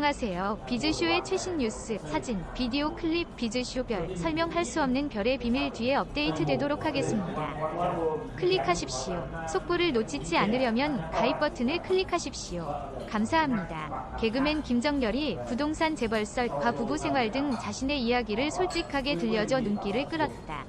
안녕하세요. 비즈쇼의 최신 뉴스, 사진, 비디오 클립 비즈쇼별 설명할 수 없는 별의 비밀 뒤에 업데이트 되도록 하겠습니다. 클릭하십시오. 속보를 놓치지 않으려면 가입 버튼을 클릭하십시오. 감사합니다. 개그맨 김정열이 부동산 재벌설, 과부부 생활 등 자신의 이야기를 솔직하게 들려줘 눈길을 끌었다.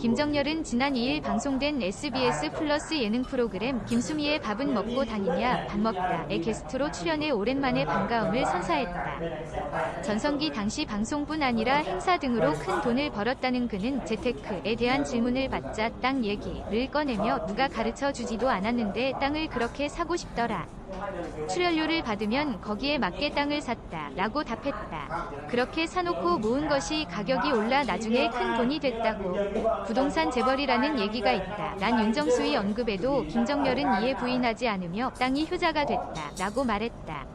김정열은 지난 2일 방송된 SBS 플러스 예능 프로그램 김수미의 밥은 먹고 다니냐 밥 먹다에 게스트로 출연해 오랜만에 반가움을 선사했다. 전성기 당시 방송뿐 아니라 행사 등으로 큰 돈을 벌었다는 그는 재테크에 대한 질문을 받자 땅 얘기를 꺼내며 누가 가르쳐 주지도 않았는데 땅을 그렇게 사고 싶더라. 출연료를 받으면 거기에 맞게 땅을 샀다 라고 답했다. 그렇게 사놓고 모은 것이 가격이 올라 나중에 큰 돈이 됐다고. 부동산 재벌이라는 얘기가 있다 란 윤정수의 언급에도 김정열은 이에 부인하지 않으며 땅이 효자가 됐다 라고 말했다.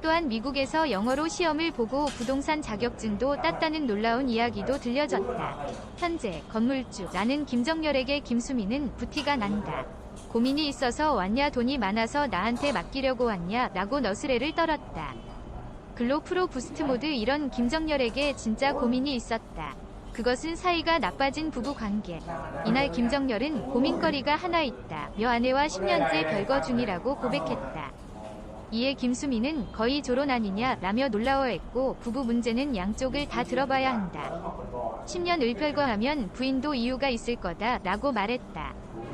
또한 미국에서 영어로 시험을 보고 부동산 자격증도 땄다는 놀라운 이야기도 들려졌다. 현재 건물주라는 김정열에게 김수미는 부티가 난다. 고민이 있어서 왔냐, 돈이 많아서 나한테 맡기려고 왔냐 라고 너스레를 떨었다. 글로 프로 부스트 모드 이런 김정열에게 진짜 고민이 있었다. 그것은 사이가 나빠진 부부 관계. 이날 김정열은 고민거리가 하나 있다며 아내와 10년째 별거 중이라고 고백했다. 이에 김수미는 거의 조론 아니냐 라며 놀라워했고 부부 문제는 양쪽을 다 들어봐야 한다. 10년을 별거하면 부인도 이유가 있을 거다 라고 말했다.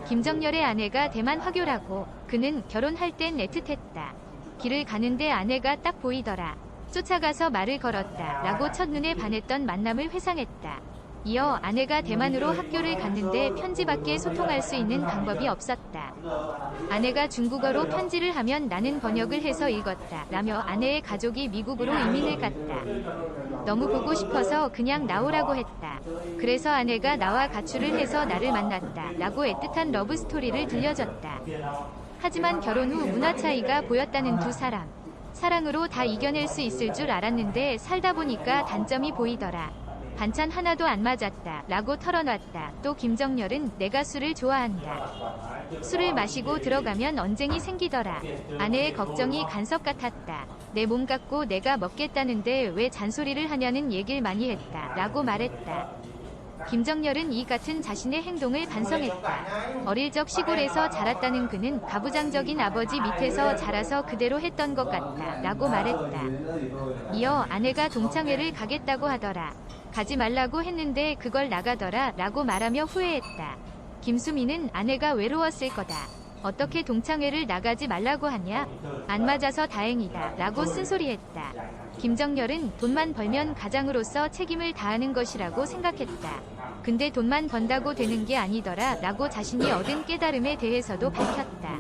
김정열의 아내가 대만 화교라고. 그는 결혼할 땐 애틋했다. 길을 가는데 아내가 딱 보이더라. 쫓아가서 말을 걸었다 라고 첫눈에 반했던 만남을 회상했다. 이어 아내가 대만으로 학교를 갔는데 편지밖에 소통할 수 있는 방법이 없었다. 아내가 중국어로 편지를 하면 나는 번역을 해서 읽었다 라며 아내의 가족이 미국으로 이민을 갔다. 너무 보고 싶어서 그냥 나오라고 했다. 그래서 아내가 나와 가출을 해서 나를 만났다 라고 애틋한 러브스토리를 들려줬다. 하지만 결혼 후 문화 차이가 보였다는 두 사람. 사랑으로 다 이겨낼 수 있을 줄 알았는데 살다 보니까 단점이 보이더라. 반찬 하나도 안 맞았다 라고 털어놨다. 또 김정열은 내가 술을 좋아한다. 술을 마시고 들어가면 언쟁이 생기더라. 아내의 걱정이 간섭 같았다. 내 몸 갖고 내가 먹겠다는데 왜 잔소리를 하냐는 얘기를 많이 했다 라고 말했다. 김정열은 이 같은 자신의 행동을 반성했다. 어릴 적 시골에서 자랐다는 그는 가부장적인 아버지 밑에서 자라서 그대로 했던 것 같다 라고 말했다. 이어 아내가 동창회를 가겠다고 하더라. 가지 말라고 했는데 그걸 나가더라 라고 말하며 후회했다. 김수미는 아내가 외로웠을 거다. 어떻게 동창회를 나가지 말라고 하냐? 안 맞아서 다행이다 라고 쓴소리했다. 김정열은 돈만 벌면 가장으로서 책임을 다하는 것이라고 생각했다. 근데 돈만 번다고 되는 게 아니더라 라고 자신이 얻은 깨달음에 대해서도 밝혔다.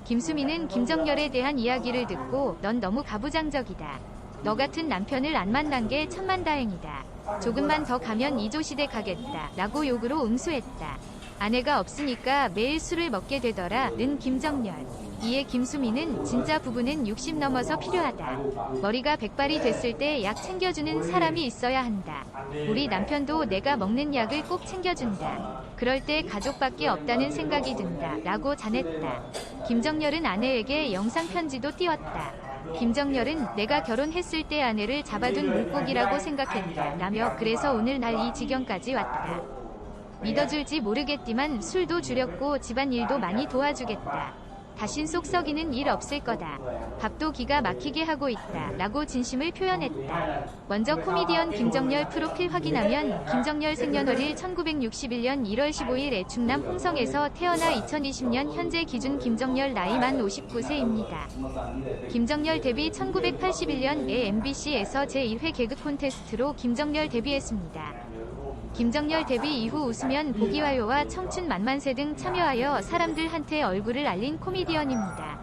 김수미는 김정열에 대한 이야기를 듣고 넌 너무 가부장적이다. 너 같은 남편을 안 만난 게 천만다행이다. 조금만 더 가면 이조시대 가겠다 라고 욕으로 응수했다. 아내가 없으니까 매일 술을 먹게 되더라 는 김정열. 이에 김수미는 진짜 부부는 60 넘어서 필요하다. 머리가 백발이 됐을 때 약 챙겨주는 사람이 있어야 한다. 우리 남편도 내가 먹는 약을 꼭 챙겨준다. 그럴 때 가족밖에 없다는 생각이 든다 라고 전했다. 김정열은 아내에게 영상편지도 띄웠다. 김정열은 내가 결혼했을 때 아내를 잡아둔 물고기라고 생각했다 라며 그래서 오늘날 이 지경까지 왔다. 믿어줄지 모르겠지만 술도 줄였고 집안일도 많이 도와주겠다. 다신 속 썩이는 일 없을 거다. 밥도 기가 막히게 하고 있다 라고 진심을 표현했다. 먼저 코미디언 김정열 프로필 확인하면 김정열 생년월일 1961년 1월 15일 애충남 홍성에서 태어나 2020년 현재 기준 김정열 나이 만 59세입니다. 김정열 데뷔 1981년에 MBC에서 제1회 개그 콘테스트로 김정열 데뷔했습니다. 김정열 데뷔 이후 웃으면 보기 와요와 청춘 만만세 등 참여하여 사람들한테 얼굴을 알린 코미디언입니다.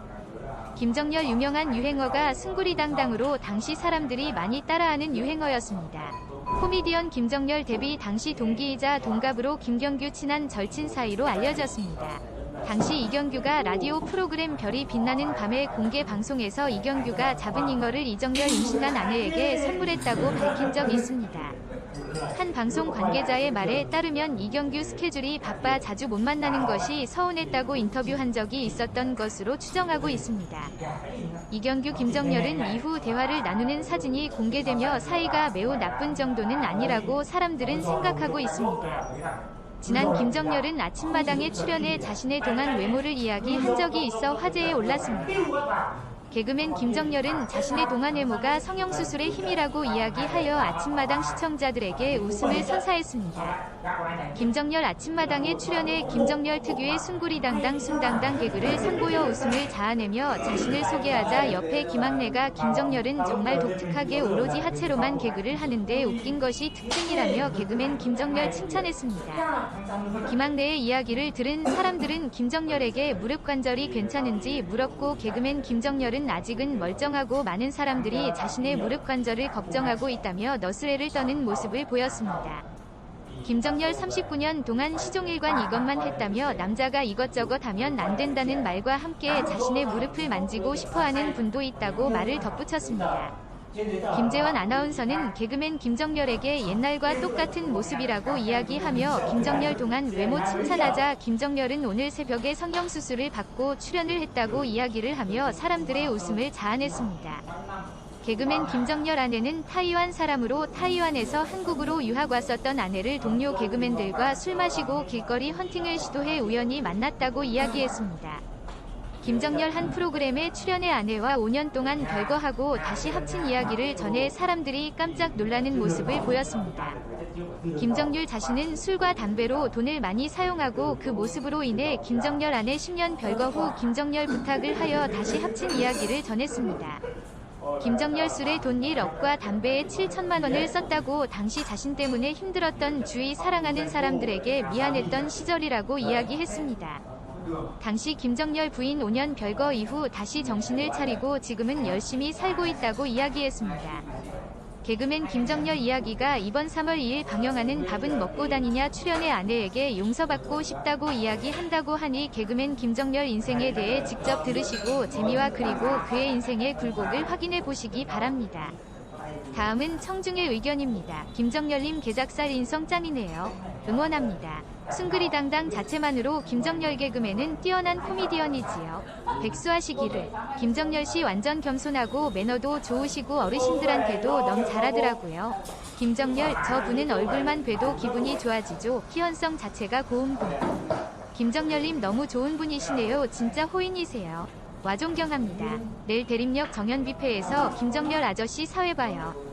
김정열 유명한 유행어가 승구리당당으로 당시 사람들이 많이 따라하는 유행어였습니다. 코미디언 김정열 데뷔 당시 동기이자 동갑으로 김경규 친한 절친 사이로 알려졌습니다. 당시 이경규가 라디오 프로그램 별이 빛나는 밤의 공개 방송에서 이경규가 잡은 잉어를 이정열 임신한 아내에게 선물했다고 밝힌 적이 있습니다. 한 방송 관계자의 말에 따르면 이경규 스케줄이 바빠 자주 못 만나는 것이 서운했다고 인터뷰한 적이 있었던 것으로 추정하고 있습니다. 이경규 김정열은 이후 대화를 나누는 사진이 공개되며 사이가 매우 나쁜 정도는 아니라고 사람들은 생각하고 있습니다. 지난 김정열은 아침마당에 출연해 자신의 동안 외모를 이야기한 적이 있어 화제에 올랐습니다. 개그맨 김정열은 자신의 동안 외모가 성형수술의 힘이라고 이야기하여 아침마당 시청자들에게 웃음을 선사했습니다. 김정열 아침마당에 출연해 김정열 특유의 숭구리당당 순당당 개그를 선보여 웃음을 자아내며 자신을 소개하자 옆에 김학래가 김정열은 정말 독특하게 오로지 하체로만 개그를 하는데 웃긴 것이 특징이라며 개그맨 김정열 칭찬했습니다. 김학래의 이야기를 들은 사람들은 김정열에게 무릎 관절이 괜찮은지 물었고 개그맨 김정열은 아직은 멀쩡하고 많은 사람들이 자신의 무릎 관절을 걱정하고 있다며 너스레를 떠는 모습을 보였습니다. 김정열 39년 동안 시종일관 이것만 했다며 남자가 이것저것 하면 안 된다는 말과 함께 자신의 무릎을 만지고 싶어하는 분도 있다고 말을 덧붙였습니다. 김재원 아나운서는 개그맨 김정열에게 옛날과 똑같은 모습이라고 이야기하며 김정열 동안 외모 칭찬하자 김정열은 오늘 새벽에 성형수술을 받고 출연을 했다고 이야기를 하며 사람들의 웃음을 자아냈습니다. 개그맨 김정열 아내는 타이완 사람으로 타이완에서 한국으로 유학 왔었던 아내를 동료 개그맨들과 술 마시고 길거리 헌팅을 시도해 우연히 만났다고 이야기했습니다. 김정열 한 프로그램에 출연해 아내와 5년 동안 별거하고 다시 합친 이야기를 전해 사람들이 깜짝 놀라는 모습을 보였습니다. 김정열 자신은 술과 담배로 돈을 많이 사용하고 그 모습으로 인해 김정열 아내 10년 별거 후 김정열 부탁을 하여 다시 합친 이야기를 전했습니다. 김정열 술에 돈 1억과 담배에 7천만 원을 썼다고 당시 자신 때문에 힘들었던 주위 사랑하는 사람들에게 미안했던 시절이라고 이야기했습니다. 당시 김정열 부인 5년 별거 이후 다시 정신을 차리고 지금은 열심히 살고 있다고 이야기했습니다. 개그맨 김정열 이야기가 이번 3월 2일 방영하는 밥은 먹고 다니냐 출연해 아내에게 용서받고 싶다고 이야기한다고 하니 개그맨 김정열 인생에 대해 직접 들으시고 재미와 그리고 그의 인생의 굴곡을 확인해 보시기 바랍니다. 다음은 청중의 의견입니다. 김정열님 개작살 인성 짱이네요. 응원합니다. 숭그리당당 자체만으로 김정열 개그맨은 뛰어난 코미디언이지요. 백수하시기를. 김정열씨 완전 겸손하고 매너도 좋으시고 어르신들한테도 너무 잘하더라고요. 김정열 저 분은 얼굴만 봬도 기분이 좋아지죠. 희연성 자체가 고운 분. 김정열님 너무 좋은 분이시네요. 진짜 호인이세요. 와 존경합니다. 내일 대림역 정연뷔페에서 김정열 아저씨 사회 봐요.